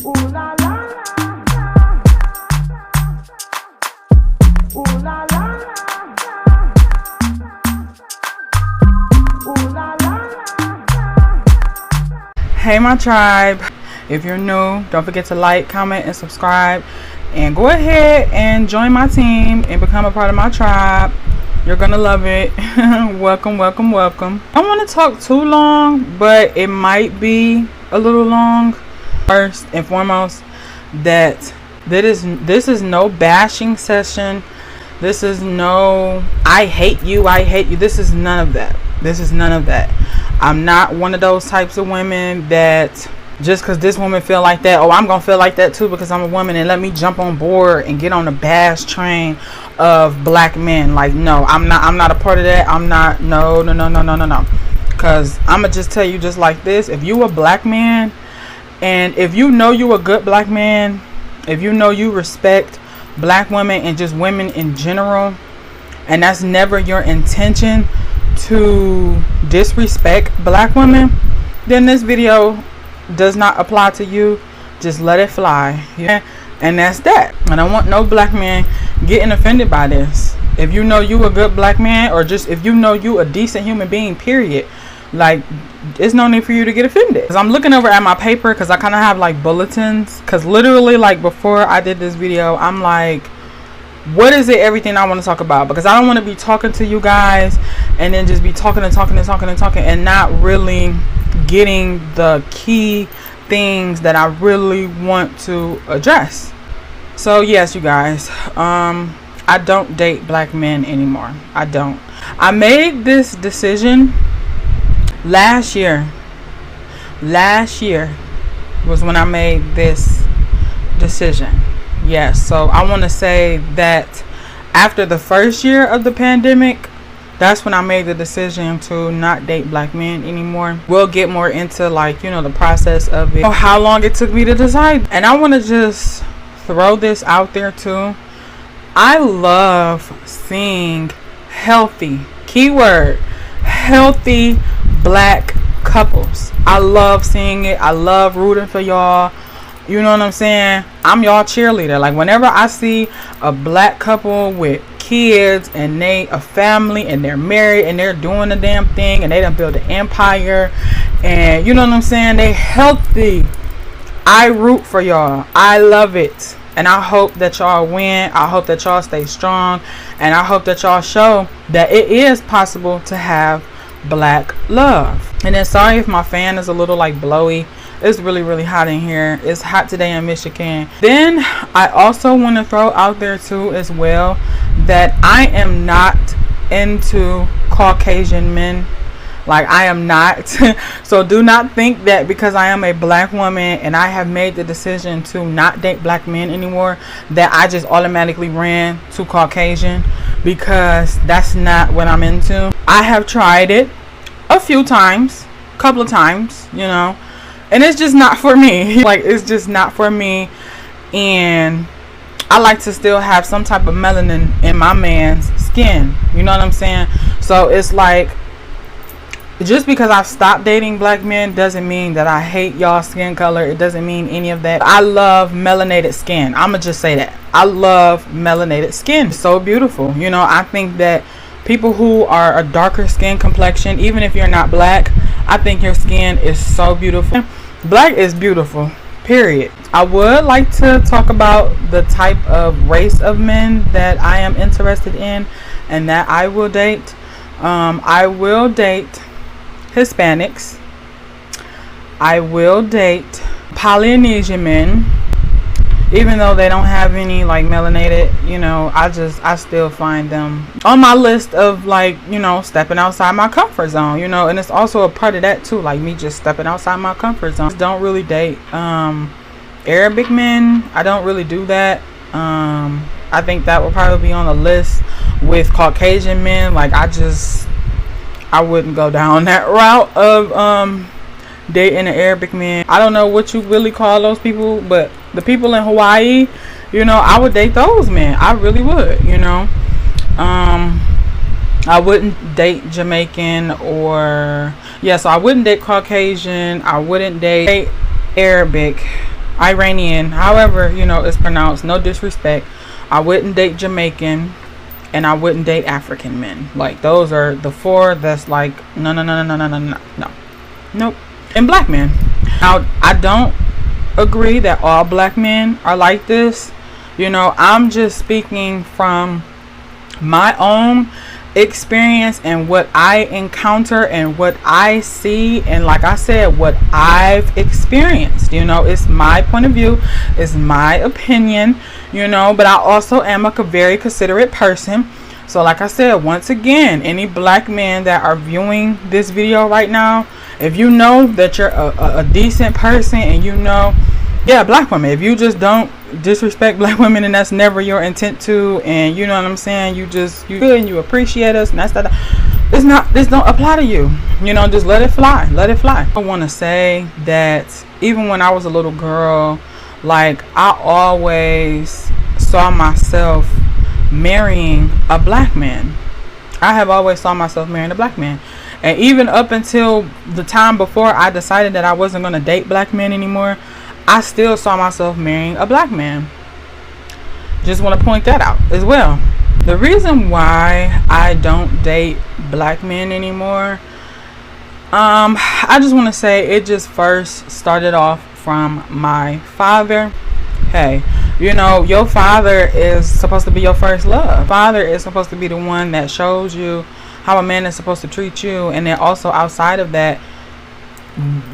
Ooh la la la. Ooh la la la. Ooh la la la. Hey my tribe, if you're new, don't forget to like, comment, and subscribe, and go ahead and join my team and become a part of my tribe. You're gonna love it. Welcome, welcome, welcome. I don't want to talk too long, but it might be a little long. First and foremost, that this is no bashing session. This is no I hate you. This is none of that. I'm not one of those types of women that just because this woman feel like that, oh, I'm gonna feel like that too because I'm a woman, and let me jump on board and get on the bash train of black men. Like, no, I'm not a part of that. I'm not. No. Because I'ma just tell you just like this: if you a black man, and if you know you a good black man, if you know you respect black women and just women in general, and that's never your intention to disrespect black women, then this video does not apply to you. Just let it fly. Yeah, and that's that. I don't want no black man getting offended by this. If you know you a good black man, or just if you know you a decent human being, period, like, it's no need for you to get offended. Because I'm looking over at my paper, because I kind of have like bulletins, because literally like before I did this video, I'm like, what is it, everything I want to talk about? Because I don't want to be talking to you guys and then just be talking and not really getting the key things that I really want to address. So yes, you guys, I don't date black men anymore. I don't. I made this decision last year was when I made this decision. Yes, so I want to say that after the first year of the pandemic, that's when I made the decision to not date black men anymore. We'll get more into, like, you know, the process of it, how long it took me to decide. And I want to just throw this out there too. I love seeing healthy, keyword, healthy black couples. I love seeing it. I love rooting for y'all. You know what I'm saying? I'm y'all cheerleader. Like, whenever I see a black couple with kids and they a family and they're married and they're doing the damn thing and they done build an empire, and you know what I'm saying, they healthy, I root for y'all. I love it. And I hope that y'all win. I hope that y'all stay strong. And I hope that y'all show that it is possible to have black love. And then sorry if my fan is a little like blowy. It's really, really hot in here. It's hot today in Michigan. Then I also want to throw out there too as well that I am not into Caucasian men. Like, I am not. So do not think that because I am a black woman and I have made the decision to not date black men anymore, that I just automatically ran to Caucasian, because that's not what I'm into. I have tried it a few times, couple of times, you know, and it's just not for me. Like, it's just not for me. And I like to still have some type of melanin in my man's skin. You know what I'm saying? So it's like, just because I've stopped dating black men doesn't mean that I hate y'all skin color. It doesn't mean any of that. I love melanated skin. I'ma just say that. I love melanated skin. It's so beautiful. You know, I think that people who are a darker skin complexion, even if you're not black, I think your skin is so beautiful. Black is beautiful, period. I would like to talk about the type of race of men that I am interested in and that I will date. I will date Hispanics. I will date Polynesian men, even though they don't have any like melanated, you know. I still find them on my list of, like, you know, stepping outside my comfort zone, you know. And it's also a part of that too, like me just stepping outside my comfort zone. I don't really date Arabic men. I don't really do that. I think that will probably be on the list with Caucasian men. Like, I wouldn't go down that route of dating an Arabic man. I don't know what you really call those people, but the people in Hawaii, you know, I would date those men. I really would, you know. I wouldn't date Jamaican or, yeah, so I wouldn't date Caucasian. I wouldn't date Arabic. Iranian, however, you know, it's pronounced. No disrespect. I wouldn't date Jamaican, and I wouldn't date African men. Like, those are the 4 that's like, no, no, no, no, no, no, no, no. Nope. And black men. Now, I don't agree that all black men are like this. You know, I'm just speaking from my own experience and what I encounter and what I see, and like I said, what I've experienced. You know, it's my point of view, it's my opinion, you know, but I also am a very considerate person. So like I said, once again, any black men that are viewing this video right now, if you know that you're a decent person, and you know, yeah, black women, if you just don't disrespect black women and that's never your intent to, and you know what I'm saying, you good and you appreciate us, and that's that, this don't apply to you. You know, just let it fly, let it fly. I want to say that even when I was a little girl, like, I always saw myself marrying a black man. I have always saw myself marrying a black man. And even up until the time before I decided that I wasn't going to date black men anymore, I still saw myself marrying a black man. Just want to point that out as well. The reason why I don't date black men anymore, I just want to say it just first started off from my father. Hey, you know, your father is supposed to be your first love. Father is supposed to be the one that shows you how a man is supposed to treat you. And then also outside of that,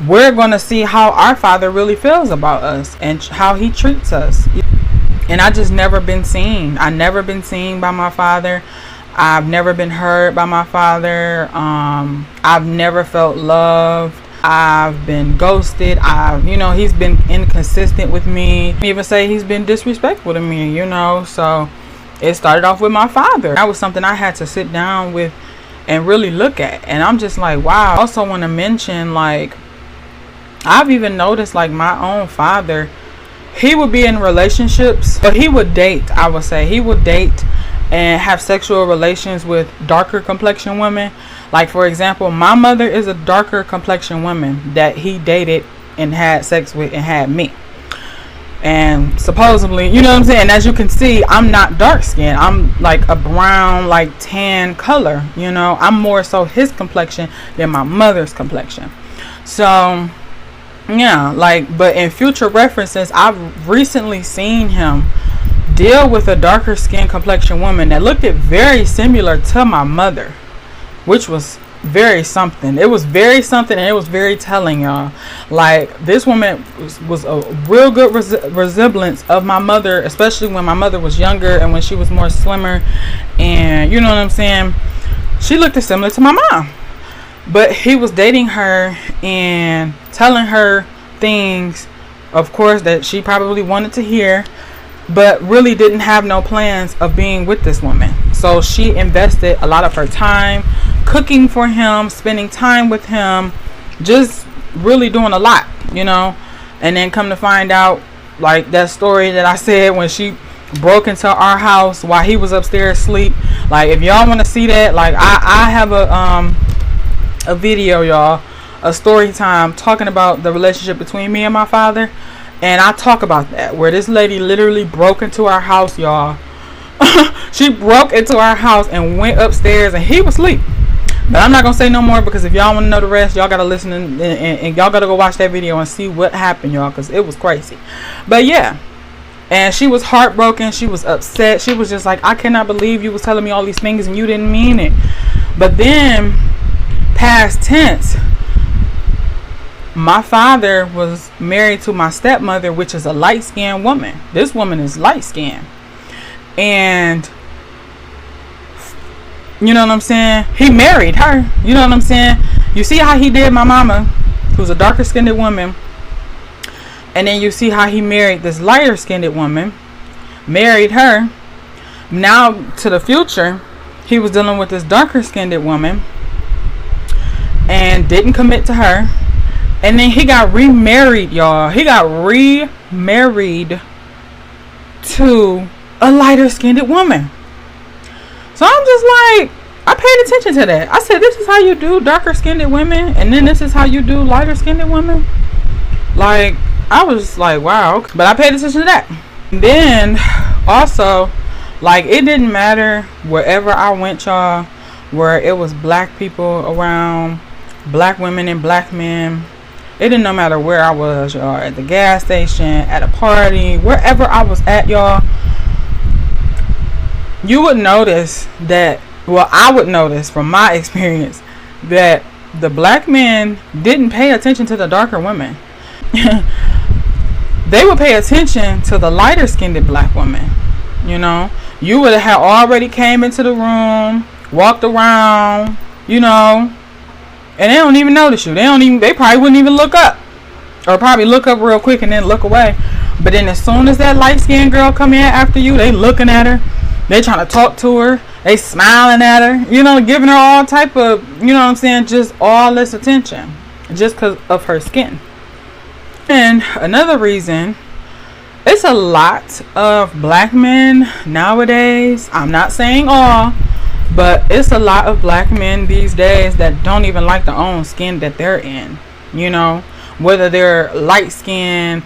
we're going to see how our father really feels about us and how he treats us. And I just never been seen. I never been seen by my father. I've never been heard by my father. I've never felt loved. I've been ghosted. You know, he's been inconsistent with me. I even say he's been disrespectful to me, you know. So it started off with my father. That was something I had to sit down with and really look at. And I'm just like, wow. I also want to mention, like, I've even noticed, like, my own father, he would be in relationships, but he would date, I would say. He would date and have sexual relations with darker complexion women. Like, for example, my mother is a darker complexion woman that he dated and had sex with and had me. And supposedly, you know what I'm saying, as you can see, I'm not dark skinned. I'm like a brown, like tan color, you know. I'm more so his complexion than my mother's complexion. So yeah, like, but in future references, I've recently seen him deal with a darker skinned complexion woman that looked very similar to my mother, which was very something. It was very something, and it was very telling, y'all. Like, this woman was a real good resemblance of my mother, especially when my mother was younger and when she was more slimmer, and you know what I'm saying, she looked similar to my mom. But he was dating her and telling her things, of course, that she probably wanted to hear, but really didn't have no plans of being with this woman. So she invested a lot of her time cooking for him, spending time with him, just really doing a lot, you know. And then come to find out, like that story that I said when she broke into our house while he was upstairs asleep. Like, if y'all want to see that, like, I have a video, y'all, a story time talking about the relationship between me and my father. And I talk about that, where this lady literally broke into our house, y'all. She broke into our house and went upstairs, and he was asleep. But I'm not going to say no more, because if y'all want to know the rest, y'all got to listen and y'all got to go watch that video and see what happened, y'all, because it was crazy. But yeah, and she was heartbroken. She was upset. She was just like, I cannot believe you was telling me all these things and you didn't mean it. But then, past tense, my father was married to my stepmother, which is a light-skinned woman. This woman is light-skinned. And you know what I'm saying? He married her. You know what I'm saying? You see how he did my mama, who's a darker skinned woman. And then you see how he married this lighter skinned woman. Married her. Now to the future, he was dealing with this darker skinned woman. And didn't commit to her. And then he got remarried, y'all. He got remarried to a lighter skinned woman. So I'm just like, I paid attention to that. I said, this is how you do darker skinned women, and then this is how you do lighter skinned women. Like, I was like, wow, okay. But I paid attention to that. And then also, like, it didn't matter wherever I went, y'all, where it was black people around, black women and black men. It didn't no matter where I was, y'all, at the gas station, at a party, wherever I was at, y'all, you would notice that, well, I would notice from my experience that the black men didn't pay attention to the darker women. They would pay attention to the lighter skinned black women. You know, you would have already came into the room, walked around, you know, and they don't even notice you. They probably wouldn't even look up, or probably look up real quick and then look away. But then as soon as that light skinned girl come in after you, they looking at her, they trying to talk to her, they smiling at her, you know, giving her all type of, you know what I'm saying, just all this attention just because of her skin. And another reason, it's a lot of black men nowadays, I'm not saying all, but it's a lot of black men these days that don't even like their own skin that they're in. You know, whether they're light skinned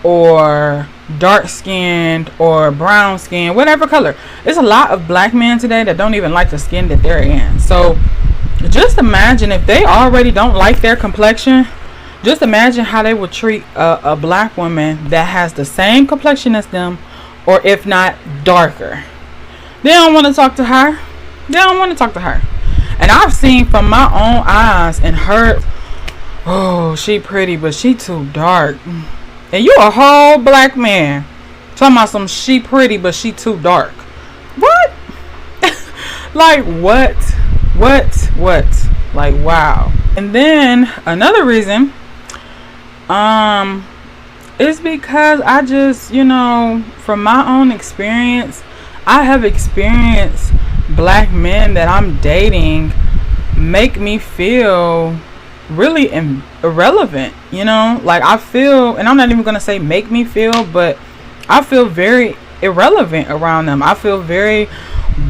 or dark skinned or brown skinned, whatever color. There's a lot of black men today that don't even like the skin that they're in. So just imagine if they already don't like their complexion. Just imagine how they would treat a black woman that has the same complexion as them, or if not darker. They don't want to talk to her. They don't want to talk to her. And I've seen from my own eyes and heard, oh, she pretty, but she too dark. And you a whole black man talking about some she pretty, but she too dark. What? Like what? Like wow. And then another reason, is because I just, you know, from my own experience, I have experienced black men that I'm dating make me feel really irrelevant, you know, like I feel, and I'm not even gonna say make me feel, but I feel very irrelevant around them. I feel very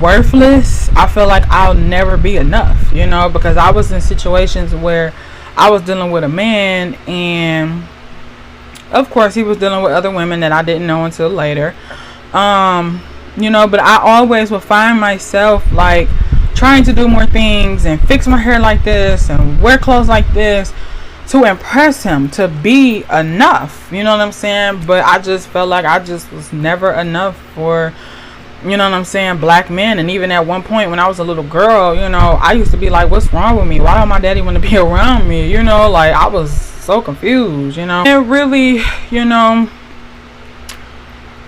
worthless. I feel like I'll never be enough, you know, because I was in situations where I was dealing with a man, and of course he was dealing with other women that I didn't know until later, you know, but I always would find myself like trying to do more things and fix my hair like this and wear clothes like this to impress him, to be enough, you know what I'm saying? But I just felt like I just was never enough for, you know what I'm saying, black men. And even at one point when I was a little girl, you know, I used to be like, what's wrong with me? Why don't my daddy want to be around me? You know, like I was so confused, you know. And really, you know,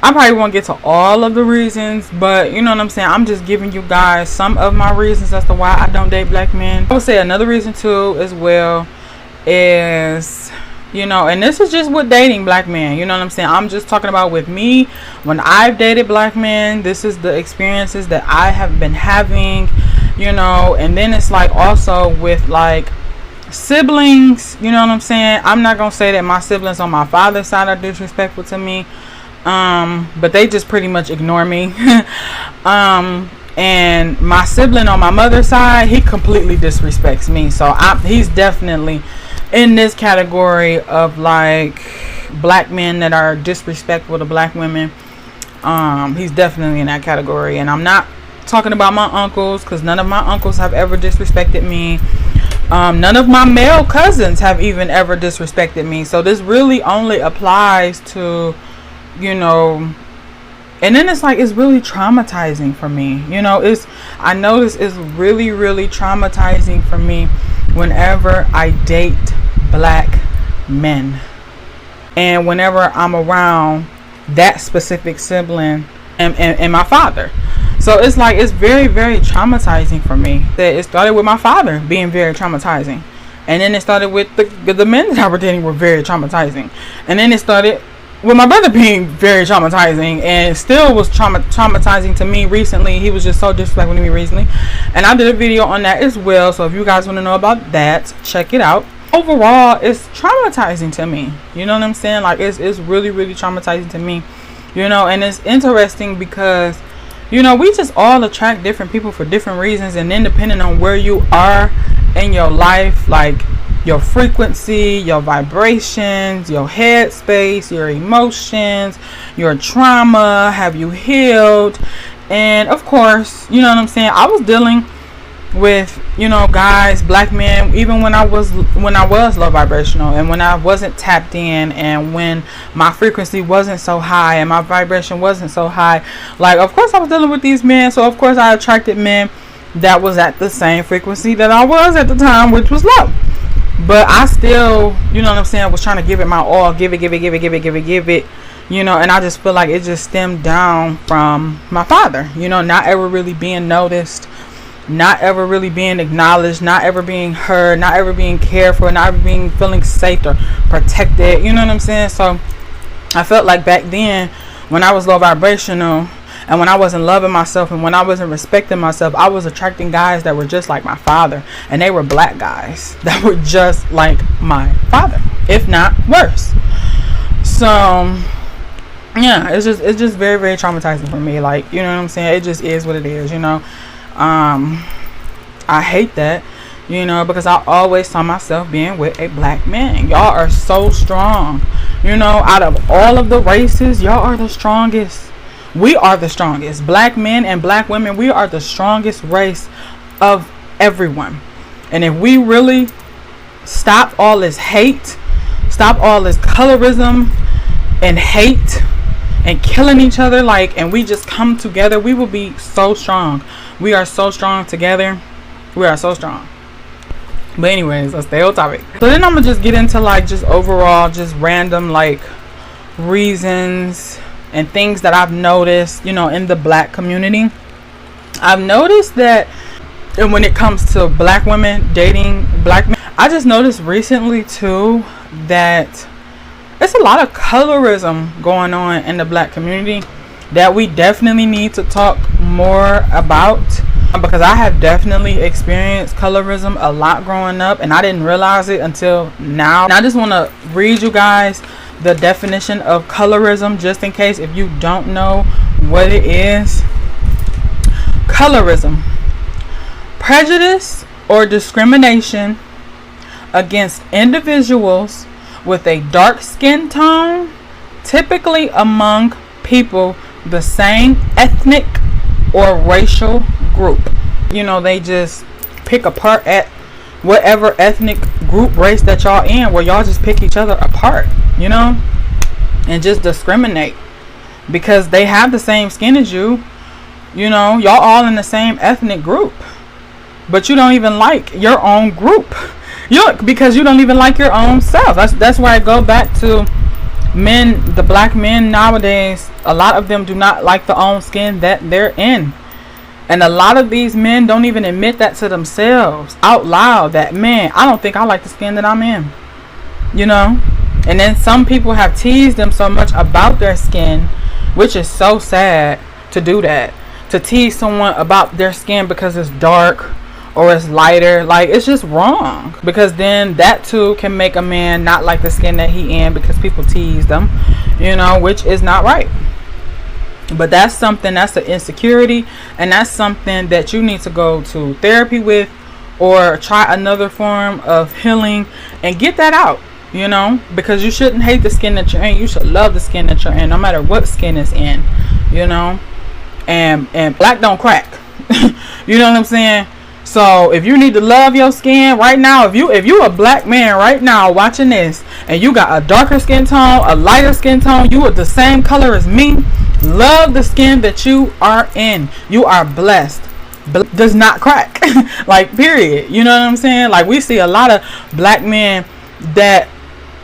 I probably won't get to all of the reasons, but you know what I'm saying, I'm just giving you guys some of my reasons as to why I don't date black men. I would say another reason too as well is, you know, and this is just with dating black men, you know what I'm saying, I'm just talking about with me when I've dated black men. This is the experiences that I have been having, you know. And then it's like also with like siblings, you know what I'm saying. I'm not gonna say that my siblings on my father's side are disrespectful to me, but they just pretty much ignore me. And my sibling on my mother's side, he completely disrespects me. So he's definitely in this category of like black men that are disrespectful to black women. He's definitely in that category. And I'm not talking about my uncles, because none of my uncles have ever disrespected me. None of my male cousins have even ever disrespected me. So this really only applies to, you know, and then it's like, it's really traumatizing for me, you know. I notice it's really traumatizing for me whenever I date black men, and whenever I'm around that specific sibling and my father. So it's like, it's very traumatizing for me. That it started with my father being very traumatizing, and then it started with the men that I were dating were very traumatizing, and then it started with my brother being very traumatizing, and still was traumatizing to me recently. He was just so disrespectful to me recently, and I did a video on that as well. So if you guys want to know about that, check it out. Overall, it's traumatizing to me, you know what I'm saying. Like it's really traumatizing to me, you know. And it's interesting because, you know, we just all attract different people for different reasons, and then depending on where you are in your life, like your frequency, your vibrations, your headspace, your emotions, your trauma. Have you healed? And of course, you know what I'm saying, I was dealing with, you know, guys, black men, even when I was low vibrational, and when I wasn't tapped in, and when my frequency wasn't so high and my vibration wasn't so high. Like, of course I was dealing with these men, so of course I attracted men that was at the same frequency that I was at the time, which was low. But I still, you know what I'm saying, was trying to give it my all, give it, you know. And I just feel like it just stemmed down from my father, you know, not ever really being noticed, not ever really being acknowledged, not ever being heard, not ever being cared for, not ever being feeling safe or protected, you know what I'm saying. So I felt like back then, when I was low vibrational, and when I wasn't loving myself, and when I wasn't respecting myself, I was attracting guys that were just like my father. And they were black guys that were just like my father, if not worse. So yeah, it's just very, very traumatizing for me. Like, you know what I'm saying, it just is what it is, you know. I hate that, you know, because I always saw myself being with a black man. Y'all are so strong, you know. Out of all of the races, y'all are the strongest. We are the strongest. Black men and black women, we are the strongest race of everyone. And if we really stop all this hate, stop all this colorism and hate and killing each other, like, and we just come together, we will be so strong. We are so strong together. We are so strong. But anyways, let's stay on topic. So then I'm gonna just get into like just overall, just random like reasons and things that I've noticed, you know, in the black community. I've noticed that, and when it comes to black women dating black men, I just noticed recently too that there's a lot of colorism going on in the black community that we definitely need to talk more about, because I have definitely experienced colorism a lot growing up, and I didn't realize it until now. And I just want to read you guys the definition of colorism, just in case if you don't know what it is. Colorism: prejudice or discrimination against individuals with a dark skin tone, typically among people the same ethnic or racial group. You know, they just pick apart at whatever ethnic group, race that y'all in, where y'all just pick each other apart, you know, and just discriminate because they have the same skin as you. You know, y'all all in the same ethnic group, but you don't even like your own group, because you don't even like your own self. That's why I go back to men, the black men nowadays. A lot of them do not like the own skin that they're in. And a lot of these men don't even admit that to themselves out loud, that, man, I don't think I like the skin that I'm in, you know. And then some people have teased them so much about their skin, which is so sad to do that, to tease someone about their skin because it's dark or it's lighter. Like, it's just wrong, because then that too can make a man not like the skin that he in because people tease them, you know, which is not right. But that's something, that's an insecurity, and that's something that you need to go to therapy with, or try another form of healing and get that out, you know, because you shouldn't hate the skin that you're in. You should love the skin that you're in, no matter what skin is in, you know. And black don't crack. You know what I'm saying? So if you need to love your skin right now, if you a black man right now watching this, and you got a darker skin tone, a lighter skin tone, you are the same color as me, love the skin that you are in. You are blessed. Does not crack. Like, period. You know what I'm saying? Like, we see a lot of black men that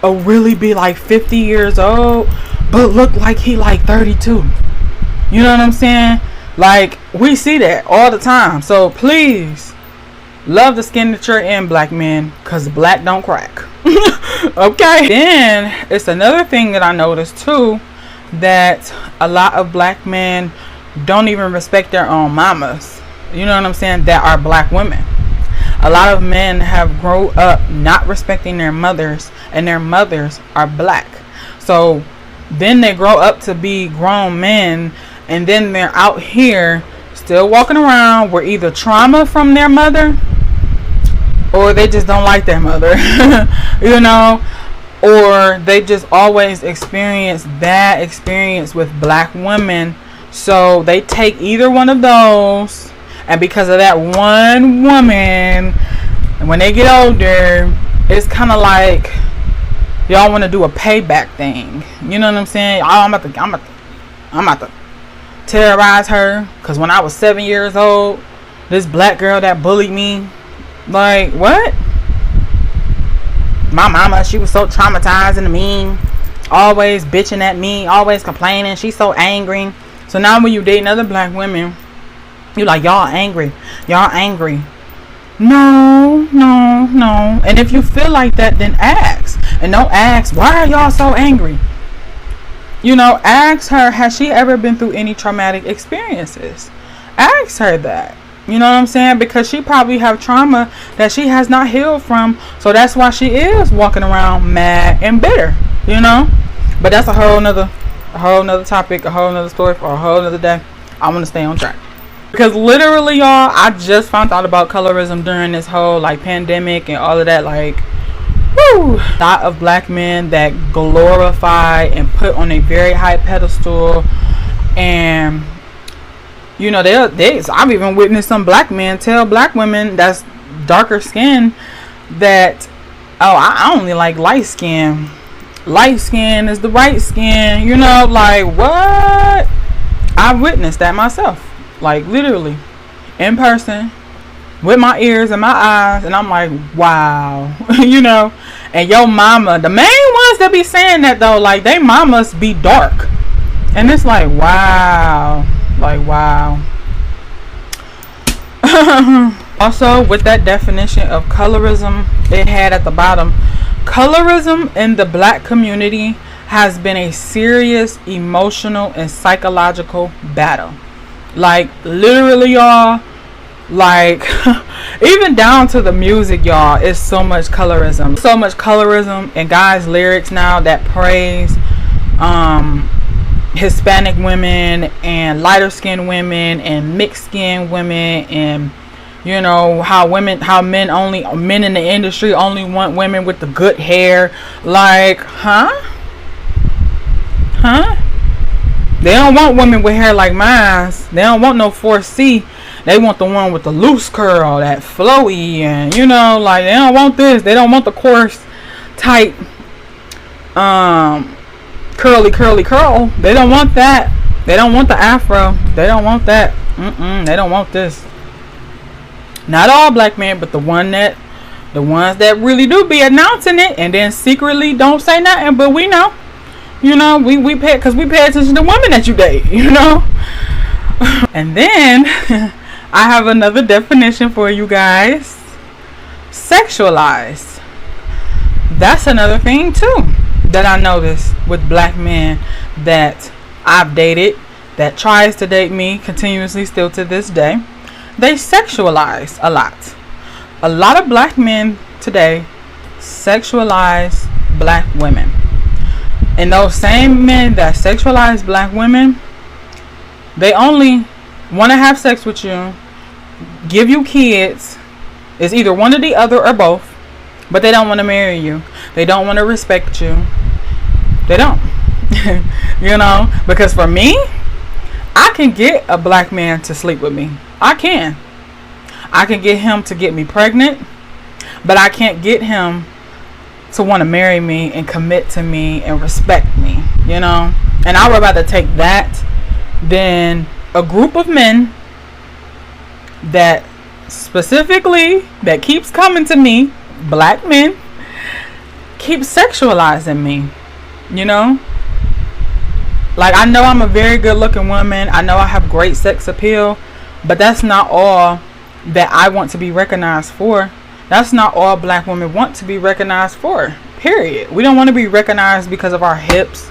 will really be like 50 years old, but look like he like 32. You know what I'm saying? Like, we see that all the time. So please love the skin that you're in, black men, because black don't crack. Okay. Then it's another thing that I noticed too, that a lot of black men don't even respect their own mamas. You know what I'm saying? That are black women. A lot of men have grown up not respecting their mothers, and their mothers are black. So then they grow up to be grown men, and then they're out here still walking around with either trauma from their mother, or they just don't like their mother, you know, or they just always experience bad experience with black women. So they take either one of those, and because of that one woman, when they get older, it's kind of like y'all want to do a payback thing. You know what I'm saying? I'm about to terrorize her, because when I was 7 years old, this black girl that bullied me, like, what? My mama, she was so traumatized and mean, always bitching at me, always complaining. She's so angry. So now when you dating other black women, you like, y'all angry. No. And if you feel like that, then ask. And don't ask, why are y'all so angry? You know, ask her, has she ever been through any traumatic experiences? Ask her that. You know what I'm saying? Because she probably have trauma that she has not healed from. So that's why she is walking around mad and bitter, you know? But that's a whole nother topic, a whole nother story for a whole nother day. I want to stay on track. Because literally, y'all, I just found out about colorism during this whole, like, pandemic and all of that. Like, woo! A lot of black men that glorify and put on a very high pedestal. And, you know, I've even witnessed some black men tell black women that's darker skin that, oh, I only like light skin. Light skin is the right skin. You know, like, what? I've witnessed that myself. Like, literally, in person, with my ears and my eyes, and I'm like, wow. You know, and your mama, the main ones that be saying that, though, like, they mamas be dark. And it's like, wow. Like, wow. Also, with that definition of colorism, it had at the bottom, colorism in the black community has been a serious emotional and psychological battle. Like, literally, y'all, like, even down to the music, y'all, it's so much colorism. So much colorism in guys' lyrics now that praise Hispanic women and lighter skinned women and mixed skinned women, and, you know, how men in the industry only want women with the good hair. Like, huh? They don't want women with hair like mine. They don't want no 4C. They want the one with the loose curl, that flowy, and, you know, like, they don't want this. They don't want the coarse, tight, curly curl. They don't want that. They don't want the afro. They don't want that. They don't want this. Not all black men, but the ones that really do be announcing it and then secretly don't say nothing, but we know. You know, we pay attention to women that you date, you know. And then I have another definition for you guys. Sexualized. That's another thing too that I noticed with black men that I've dated, that tries to date me continuously still to this day. They sexualize a lot. A lot of black men today sexualize black women. And those same men that sexualize black women, they only want to have sex with you, give you kids. It's either one or the other or both. But they don't want to marry you. They don't want to respect you. They don't. You know? Because for me, I can get a black man to sleep with me. I can get him to get me pregnant. But I can't get him to want to marry me and commit to me and respect me, you know. And I would rather take that than a group of men that specifically, that keeps coming to me, black men, keep sexualizing me, you know. Like, I know I'm a very good looking woman, I know I have great sex appeal, but that's not all that I want to be recognized for. That's not all black women want to be recognized for. Period. We don't want to be recognized because of our hips,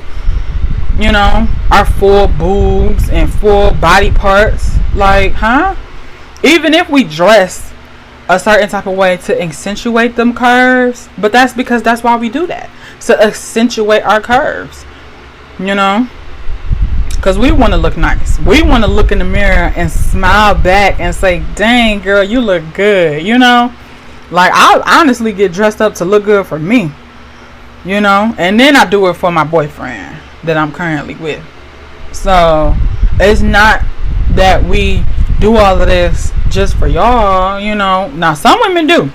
you know, our full boobs and full body parts. Like, huh? Even if we dress a certain type of way to accentuate them curves, but that's because that's why we do that. To accentuate our curves, you know. Because we want to look nice. We want to look in the mirror and smile back and say, dang, girl, you look good, you know. Like, I honestly get dressed up to look good for me, you know, and then I do it for my boyfriend that I'm currently with. So it's not that we do all of this just for y'all, you know. Now some women do,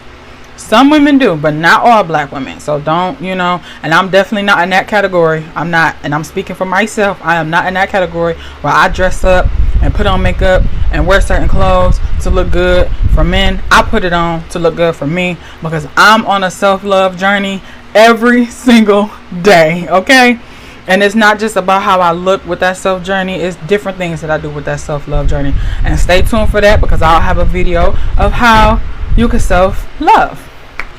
but not all black women. So don't, you know, and I'm definitely not in that category. I'm not, and I'm speaking for myself. I am not in that category where I dress up and put on makeup and wear certain clothes to look good for men. I put it on to look good for me because I'm on a self-love journey every single day, okay? And it's not just about how I look with that self journey. It's different things that I do with that self-love journey. And stay tuned for that, because I'll have a video of how you can self-love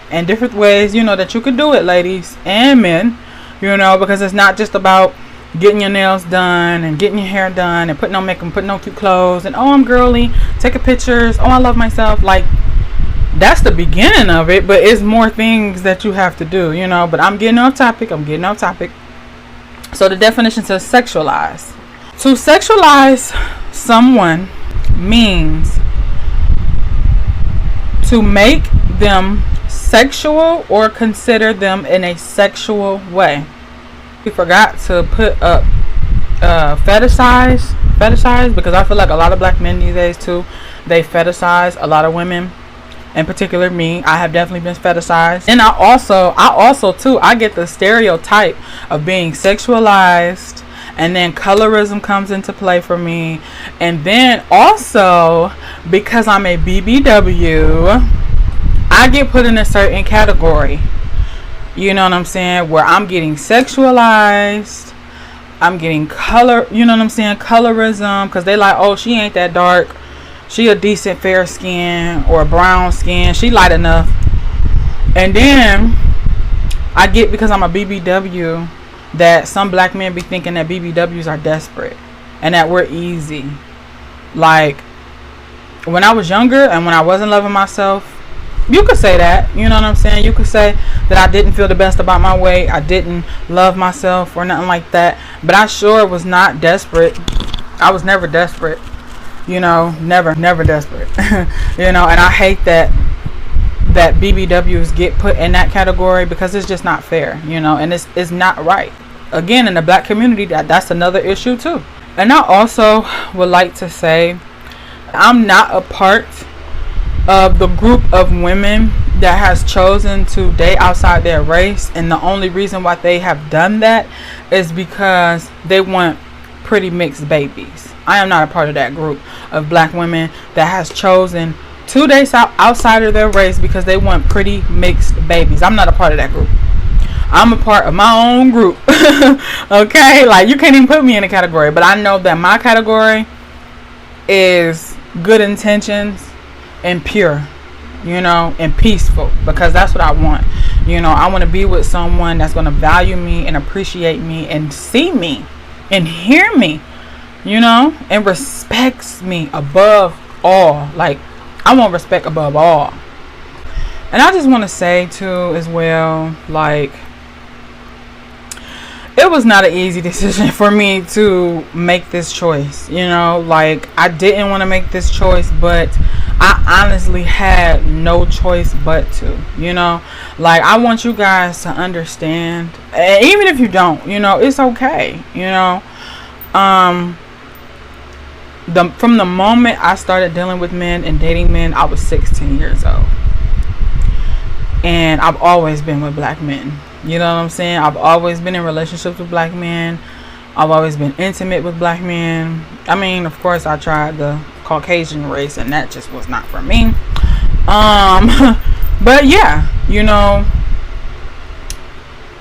and different ways, you know, that you could do it, ladies and men, you know, because it's not just about getting your nails done and getting your hair done and putting on makeup, putting on cute clothes, and oh, I'm girly, taking pictures, oh, I love myself. Like, that's the beginning of it, but it's more things that you have to do, you know. But I'm getting off topic. So the definition says sexualize. To sexualize someone means to make them sexual or consider them in a sexual way. We forgot to put up fetishize, because I feel like a lot of black men these days too, they fetishize a lot of women. In particular, me, I have definitely been fetishized. And I also too, I get the stereotype of being sexualized, and then colorism comes into play for me. And then also, because I'm a BBW, I get put in a certain category. You know what I'm saying? Where I'm getting sexualized, I'm getting color, you know what I'm saying? Colorism, because they like, oh, she ain't that dark. She a decent fair skin or brown skin. She light enough. And then I get, because I'm a BBW, that some black men be thinking that BBWs are desperate and that we're easy. Like, when I was younger and when I wasn't loving myself, you could say that. You know what I'm saying? You could say that I didn't feel the best about my weight. I didn't love myself or nothing like that. But I sure was not desperate. I was never desperate. You know, never desperate. You know, and I hate that BBWs get put in that category, because it's just not fair, you know, and it's not right. Again, in the black community, that's another issue too. And I also would like to say, I'm not a part of the group of women that has chosen to date outside their race, and the only reason why they have done that is because they want pretty mixed babies. I am not a part of that group of black women that has chosen to date outside of their race because they want pretty mixed babies. I'm not a part of that group. I'm a part of my own group. Okay? Like, you can't even put me in a category, but I know that my category is good intentions and pure, you know, and peaceful, because that's what I want. You know, I want to be with someone that's going to value me and appreciate me and see me and hear me, you know, and respects me above all. Like, I want respect above all. And I just want to say too as well, like, it was not an easy decision for me to make this choice, you know. Like, I didn't want to make this choice, but I honestly had no choice but to, you know. Like, I want you guys to understand, and even if you don't, you know, it's okay, you know. From the moment I started dealing with men and dating men, I was 16 years old. And I've always been with black men. You know what I'm saying? I've always been in relationships with black men. I've always been intimate with black men. I mean, of course, I tried the Caucasian race, and that just was not for me. But yeah, you know,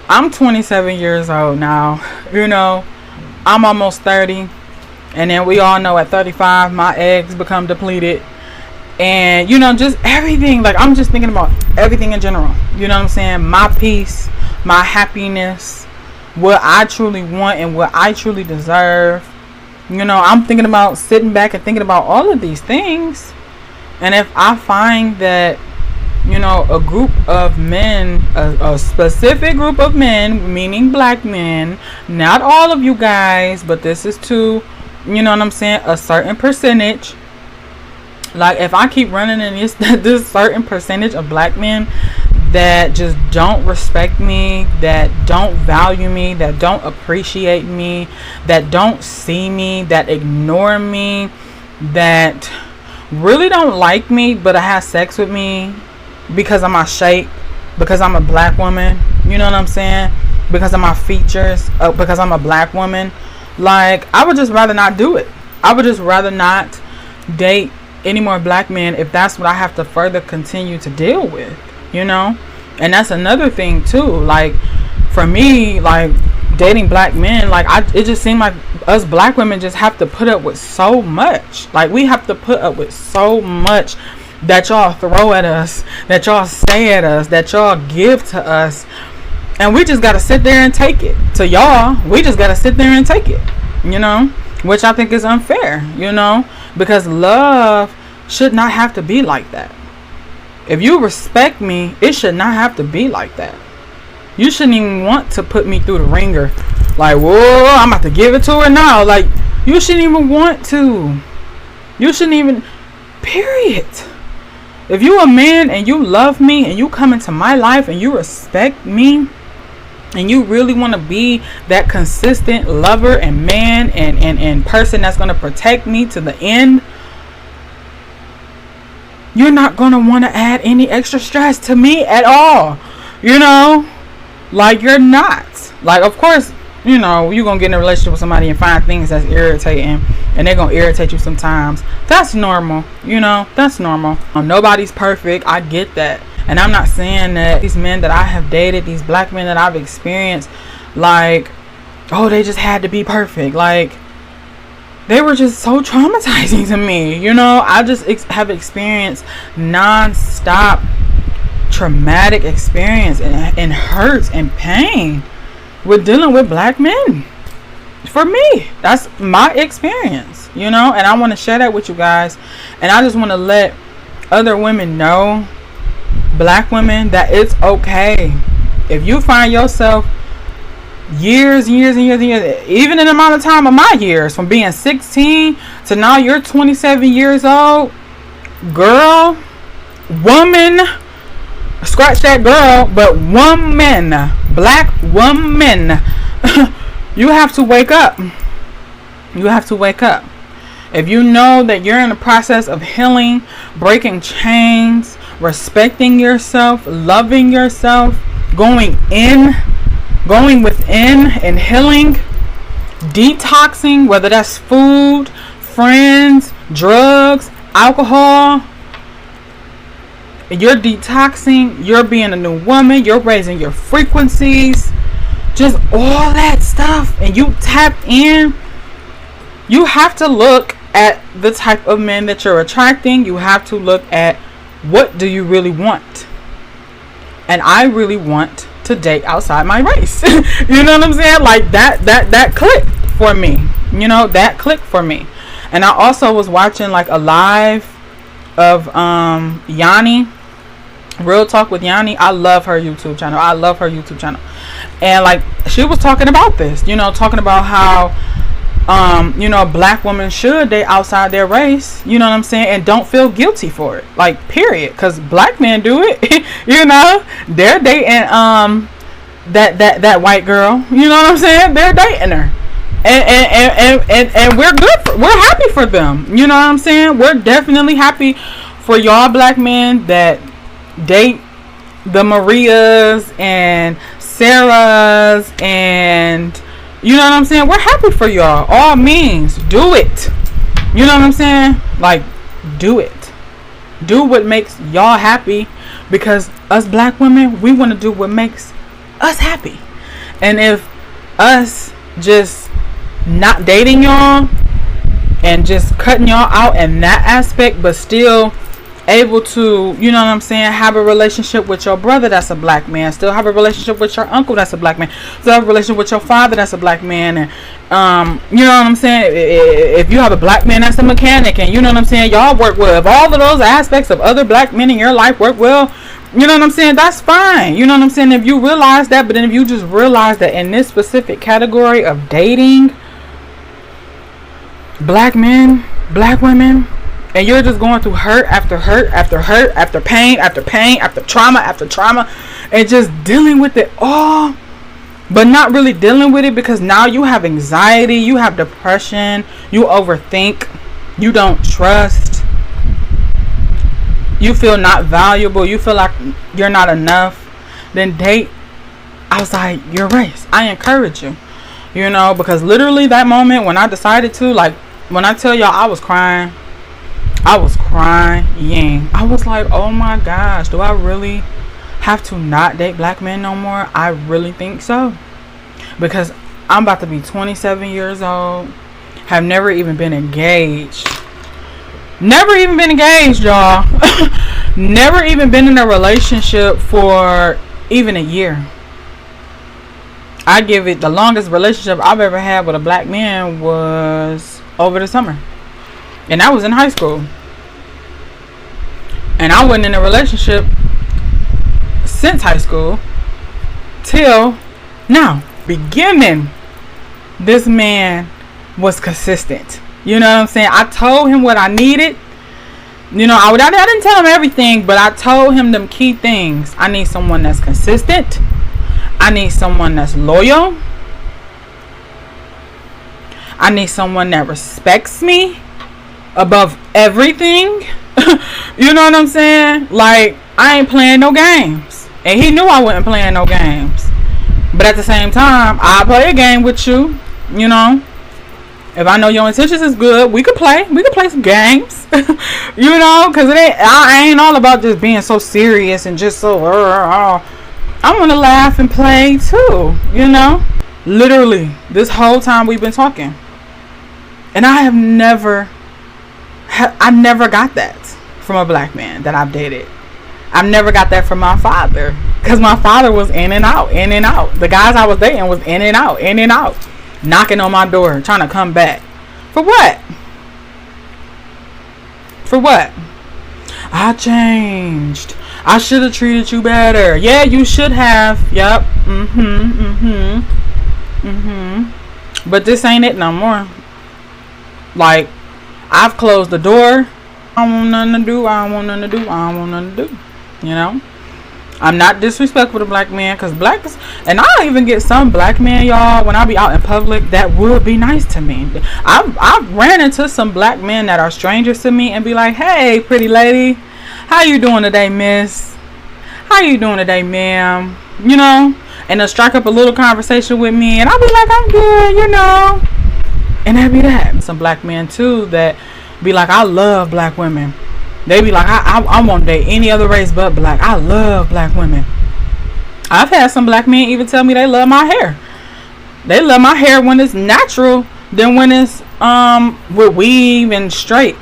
I'm 27 years old now. You know, I'm almost 30. And then we all know at 35, my eggs become depleted. And, you know, just everything. Like, I'm just thinking about everything in general. You know what I'm saying? My peace, my happiness, what I truly want and what I truly deserve. You know, I'm thinking about sitting back and thinking about all of these things. And if I find that, you know, a group of men, a specific group of men, meaning black men, not all of you guys, but this is to, you know what I'm saying, a certain percentage, Like, if I keep running in this certain percentage of black men that just don't respect me, that don't value me, that don't appreciate me, that don't see me, that ignore me, that really don't like me, but have sex with me because of my shape, because I'm a black woman, you know what I'm saying? Because of my features, because I'm a black woman. Like, I would just rather not do it. I would just rather not date any more black men if that's what I have to further continue to deal with, you know? And that's another thing too. Like, for me, like, dating black men, like, it just seemed like us black women just have to put up with so much. Like, we have to put up with so much that y'all throw at us, that y'all say at us, that y'all give to us, and we just gotta sit there and take it. To y'all, we just gotta sit there and take it, you know, which I think is unfair, you know, because love should not have to be like that. If you respect me, it should not have to be like that. You shouldn't even want to put me through the ringer. Like, whoa, I'm about to give it to her now. Like, you shouldn't even want to. You shouldn't even, period. If you a man and you love me and you come into my life and you respect me and you really want to be that consistent lover and man and person that's going to protect me to the end, you're not going to want to add any extra stress to me at all. You know? Like, you're not. Like, of course, you know, you're going to get in a relationship with somebody and find things that's irritating. And they're going to irritate you sometimes. That's normal. You know? That's normal. Nobody's perfect. I get that. And I'm not saying that these men that I have dated, these black men that I've experienced, like, oh, they just had to be perfect. Like, they were just so traumatizing to me. You know, I just have experienced non-stop traumatic experience and hurts and pain with dealing with black men. For me, that's my experience, you know, and I want to share that with you guys. And I just want to let other women know, black women, that it's okay if you find yourself years, even in the amount of time of my years, from being 16 to now you're 27 years old, girl, woman, scratch that girl, but woman, black woman, you have to wake up. You have to wake up. If you know that you're in the process of healing, breaking chains, respecting yourself, loving yourself, going within and healing, detoxing, whether that's food, friends, drugs, alcohol, you're detoxing, you're being a new woman, you're raising your frequencies, just all that stuff, and you tap in, you have to look at the type of men that you're attracting. You have to look at, what do you really want? And I really want to date outside my race. You know what I'm saying? Like, that clicked for me. You know, that clicked for me. And I also was watching like a live of Yanni, Real Talk with Yanni. I love her YouTube channel. And like, she was talking about this, you know, talking about how you know, black women should date outside their race, you know what I'm saying, and don't feel guilty for it, like, period, because black men do it. You know, they're dating that white girl, you know what I'm saying, they're dating her, and we're happy for them, you know what I'm saying. We're definitely happy for y'all black men that date the Marias and Sarahs, and you know what I'm saying? We're happy for y'all. All means, do it. You know what I'm saying? Like, do it. Do what makes y'all happy, because us black women, we want to do what makes us happy. And if us just not dating y'all and just cutting y'all out in that aspect, but still able to, you know what I'm saying, have a relationship with your brother that's a black man, still have a relationship with your uncle that's a black man, still have a relationship with your father that's a black man, and you know what I'm saying, if you have a black man that's a mechanic, and you know what I'm saying, y'all work well, if all of those aspects of other black men in your life work well, you know what I'm saying, that's fine. You know what I'm saying, if you realize that. But then if you just realize that in this specific category of dating black men, black women, and you're just going through hurt after hurt after hurt after pain after pain after trauma, and just dealing with it all, but not really dealing with it, because now you have anxiety, you have depression, you overthink, you don't trust, you feel not valuable, you feel like you're not enough, then date. I was like, you're right. I encourage you, you know, because literally that moment when I decided to, like, when I tell y'all I was crying. I was like, oh my gosh, do I really have to not date black men no more? I really think so. Because I'm about to be 27 years old. Have never even been engaged. Never even been engaged, y'all. Never even been in a relationship for even a year. I give it, the longest relationship I've ever had with a black man was over the summer. And I was in high school. And I wasn't in a relationship since high school till now. Beginning, this man was consistent. You know what I'm saying? I told him what I needed. You know, I didn't tell him everything, but I told him them key things. I need someone that's consistent. I need someone that's loyal. I need someone that respects me above everything. You know what I'm saying? Like, I ain't playing no games. And he knew I wasn't playing no games. But at the same time, I'll play a game with you. You know? If I know your intentions is good, we could play. We could play some games. You know? Because I ain't all about just being so serious and just so... I want to laugh and play too. You know? Literally, this whole time we've been talking. And I have never got that from a black man that I've dated. I've never got that from my father, because my father was in and out. The guys I was dating was in and out, knocking on my door, trying to come back. For what? I changed. I should have treated you better. Yeah, you should have. Yep. But this ain't it no more. Like, I've closed the door. I don't want nothing to do. You know? I'm not disrespectful to black men, because and I even get some black men, y'all, when I be out in public, that would be nice to me. I've ran into some black men that are strangers to me and be like, hey, pretty lady, how you doing today, miss? How you doing today, ma'am? You know? And they'll strike up a little conversation with me, and I'll be like, I'm good, you know? And that'd be that. Some black men too that be like, I love black women. They be like, I won't date any other race but black. I love black women. I've had some black men even tell me they love my hair. They love my hair when it's natural than when it's with weave and straight.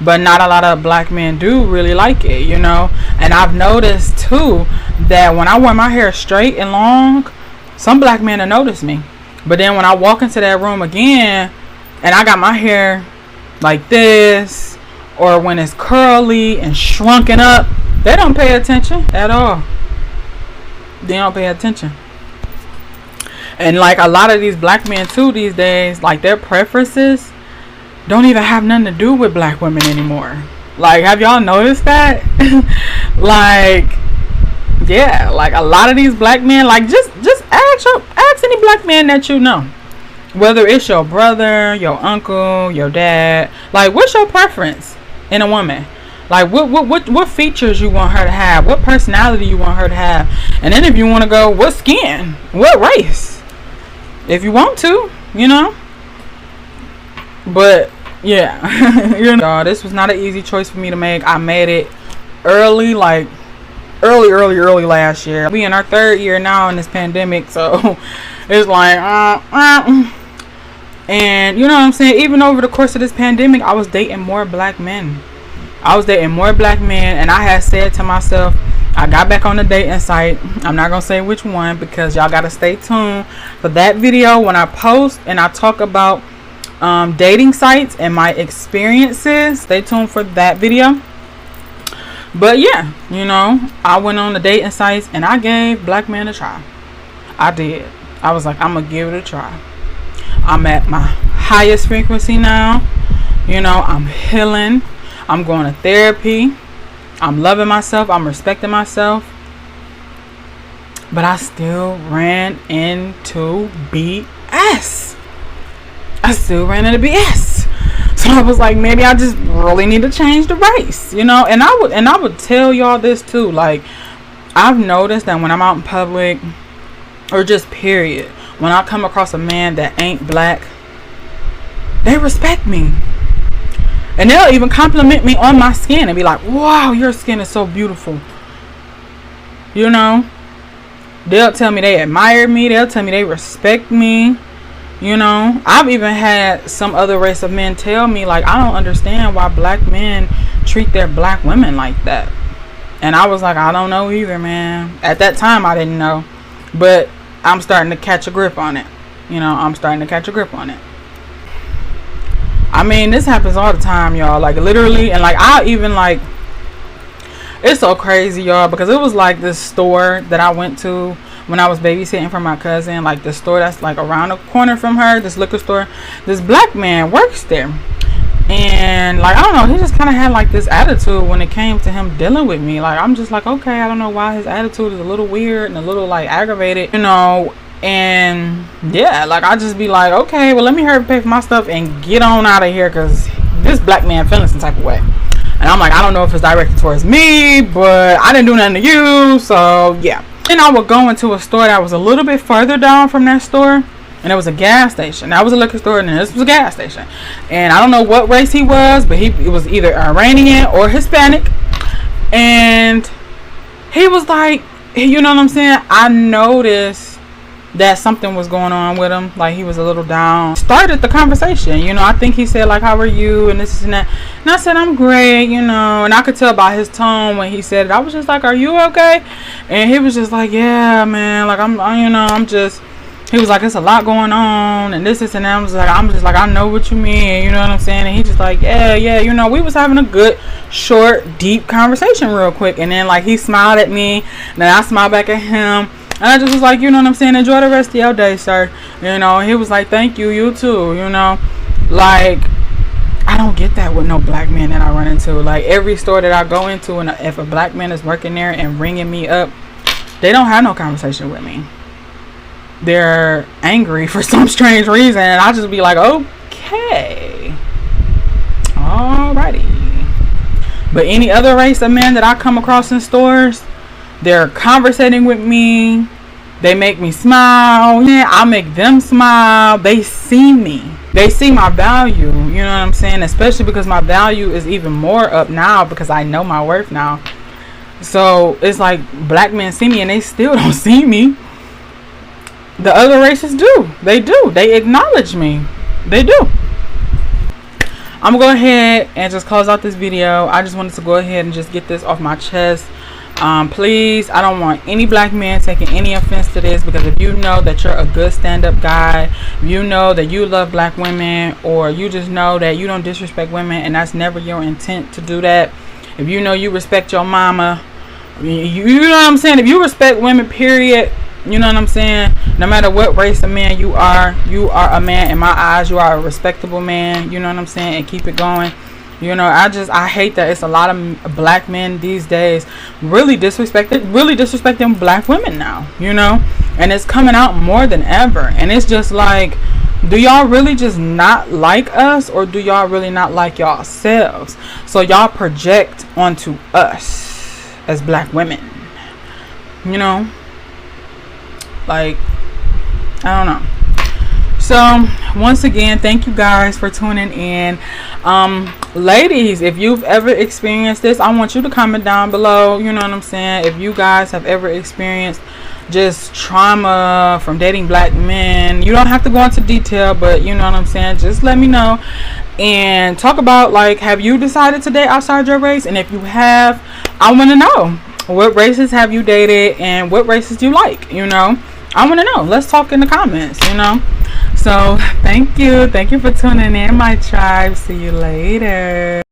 But not a lot of black men do really like it, you know. And I've noticed too that when I wear my hair straight and long, some black men will notice me. But then when I walk into that room again and I got my hair like this, or when it's curly and shrunken up, they don't pay attention at all. They don't pay attention. And like a lot of these black men too these days, like their preferences don't even have nothing to do with black women anymore. Like, have y'all noticed that? Like, yeah, like a lot of these black men, like just ask any black man that you know, whether it's your brother, your uncle, your dad, like, what's your preference in a woman? Like, what features you want her to have, what personality you want her to have, and then if you want to go, what skin, what race, if you want to, you know. But yeah, you know, this was not an easy choice for me to make. I made it early, like early last year. We in our third year now in this pandemic, so it's like and you know what I'm saying, even over the course of this pandemic, I was dating more black men. And I had said to myself, I got back on the dating site. I'm not gonna say which one, because y'all gotta stay tuned for that video when I post and I talk about dating sites and my experiences. Stay tuned for that video. But yeah, you know, I went on the dating sites and I gave black men a try. I did. I was like, I'm gonna give it a try. I'm at my highest frequency now. You know, I'm healing. I'm going to therapy. I'm loving myself. I'm respecting myself. But I still ran into BS. I still ran into BS. So I was like, maybe I just really need to change the race, you know. And I would tell y'all this too. Like, I've noticed that when I'm out in public, or just period, when I come across a man that ain't black, they respect me. And they'll even compliment me on my skin and be like, wow, your skin is so beautiful. You know, they'll tell me they admire me. They'll tell me they respect me. You know, I've even had some other race of men tell me, like, I don't understand why black men treat their black women like that. And I was like, I don't know either, man. At that time, I didn't know. But I'm starting to catch a grip on it. You know, I'm starting to catch a grip on it. I mean, this happens all the time, y'all. Like, literally. And, like, I even, like, it's so crazy, y'all. Because it was, like, this store that I went to when I was babysitting for my cousin. Like, the store that's, like, around the corner from her. This liquor store. This black man works there. And, like, I don't know. He just kind of had, like, this attitude when it came to him dealing with me. Like, I'm just like, okay. I don't know why his attitude is a little weird and a little, like, aggravated. You know. And yeah, like, I just be like, okay, well, let me hurry up, pay for my stuff and get on out of here, because this black man feeling some type of way. And I'm like, I don't know if it's directed towards me, but I didn't do nothing to you, so yeah. And I would go into a store that was a little bit further down from that store, and it was a gas station. That was a liquor store, and this was a gas station. And I don't know what race he was, but it was either Iranian or Hispanic. And he was like, you know what I'm saying? I noticed that something was going on with him. Like, he was a little down. Started the conversation, you know. I think he said, like, how are you, and this and that. And I said, I'm great, you know. And I could tell by his tone when he said it. I was just like, are you okay? And he was just like, yeah, man, like, I'm just, he was like, it's a lot going on and this and that. I'm just like, I know what you mean, you know what I'm saying? And he just like, yeah, you know, we was having a good, short, deep conversation real quick. And then, like, he smiled at me, and then I smiled back at him. And I just was like, you know what I'm saying? Enjoy the rest of your day, sir. You know, he was like, thank you, you too. You know, like, I don't get that with no black men that I run into. Like, every store that I go into, and if a black man is working there and ringing me up, they don't have no conversation with me. They're angry for some strange reason. And I just be like, okay. Alrighty. But any other race of men that I come across in stores, they're conversating with me. They make me smile. Yeah, I make them smile. They see me. They see my value. You know what I'm saying? Especially because my value is even more up now because I know my worth now. So it's like black men see me and they still don't see me. The other races do. They do. They acknowledge me. They do. I'm going to go ahead and just close out this video. I just wanted to go ahead and just get this off my chest. Please, I don't want any black men taking any offense to this, because if you know that you're a good stand-up guy, if you know that you love black women, or you just know that you don't disrespect women and that's never your intent to do that, if you know you respect your mama, you know what I'm saying, if you respect women, period, you know what I'm saying, no matter what race of man you are a man in my eyes. You are a respectable man, you know what I'm saying, and keep it going. You know, I hate that it's a lot of black men these days really disrespecting black women now, you know, and it's coming out more than ever. And it's just like, do y'all really just not like us, or do y'all really not like yourselves? So y'all project onto us as black women, you know, like, I don't know. So once again, thank you guys for tuning in. Ladies, if you've ever experienced this, I want you to comment down below. You know what I'm saying? If you guys have ever experienced just trauma from dating black men, you don't have to go into detail, but you know what I'm saying, just let me know and talk about, like, have you decided to date outside your race? And if you have, I want to know, what races have you dated and what races do you like? You know, I want to know. Let's talk in the comments, you know. So thank you for tuning in, my tribe. See you later.